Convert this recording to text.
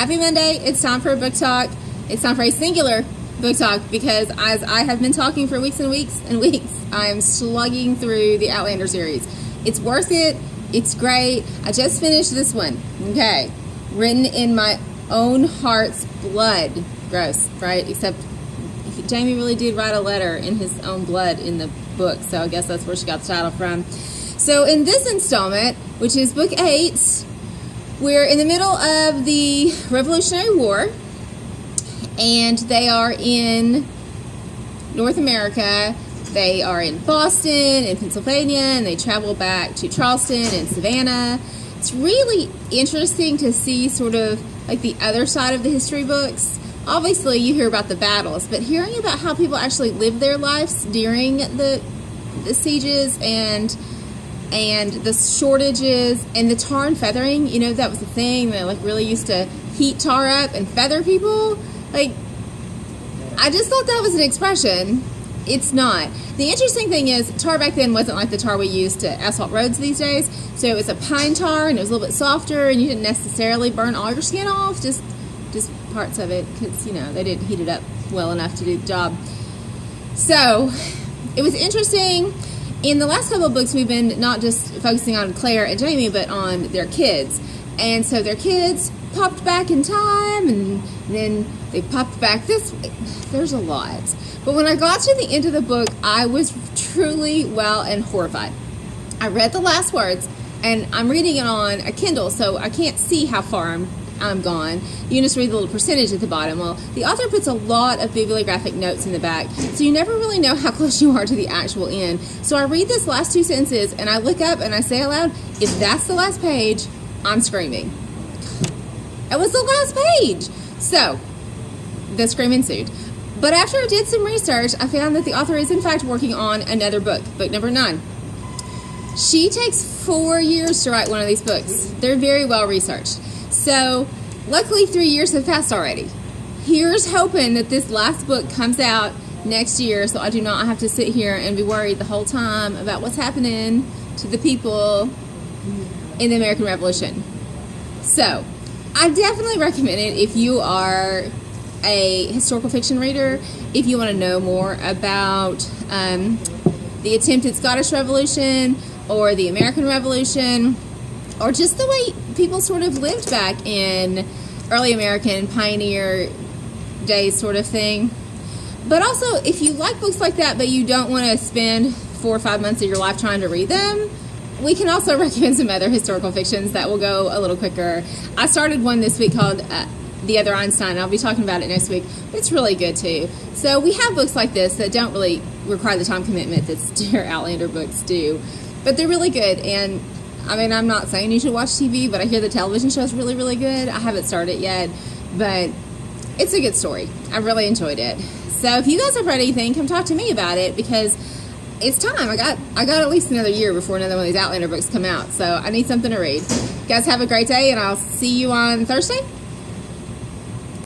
Happy Monday. It's time for a book talk. It's time for a singular book talk because as I have been talking for weeks and weeks and weeks, I am slugging through the Outlander series. It's worth it. It's great. I just finished this one. Okay. Written in my own heart's blood. Gross, right? Except Jamie really did write a letter in his own blood in the book, so I guess that's where she got the title from. So in this installment, which is book 8, we're in the middle of the Revolutionary War, and they are in North America. They are in Boston and Pennsylvania, and they travel back to Charleston and Savannah. It's really interesting to see sort of like the other side of the history books. Obviously, you hear about the battles, but hearing about how people actually lived their lives during the sieges and the shortages and the tar and feathering, you know, that was the thing. They like really used to heat tar up and feather people. Like, I just thought that was an expression. It's not. The interesting thing is, tar back then wasn't like the tar we use to asphalt roads these days. So it was a pine tar, and it was a little bit softer, and you didn't necessarily burn all your skin off, just parts of it, because, you know, they didn't heat it up well enough to do the job. So it was interesting. In the last couple of books, we've been not just focusing on Claire and Jamie, but on their kids. And so their kids popped back in time, and then they popped back this way. There's a lot. But when I got to the end of the book, I was truly, and horrified. I read the last words, and I'm reading it on a Kindle, so I can't see how far I'm gone. You can just read the little percentage at the bottom. Well, the author puts a lot of bibliographic notes in the back, so you never really know how close you are to the actual end. So I read this last 2 sentences, and I look up and I say out loud, if that's the last page, I'm screaming. It was the last page. So the scream ensued. But after I did some research, I found that the author is in fact working on another book number 9. She takes 4 years to write one of these books. They're very well researched. So luckily 3 years have passed already. Here's hoping that this last book comes out next year, so I do not have to sit here and be worried the whole time about what's happening to the people in the American Revolution. So I definitely recommend it if you are a historical fiction reader, if you want to know more about the attempted Scottish Revolution or the American Revolution, or just the way people sort of lived back in early American pioneer days sort of thing. But also, if you like books like that, but you don't want to spend 4 or 5 months of your life trying to read them, we can also recommend some other historical fictions that will go a little quicker. I started one this week called The Other Einstein. I'll be talking about it next week. It's really good too. So we have books like this that don't really require the time commitment that dear Outlander books do, but they're really good. And I mean, I'm not saying you should watch TV, but I hear the television show is really, really good. I haven't started yet, but it's a good story. I really enjoyed it. So if you guys have read anything, come talk to me about it, because it's time. I got at least another year before another one of these Outlander books come out, so I need something to read. You guys have a great day, and I'll see you on Thursday.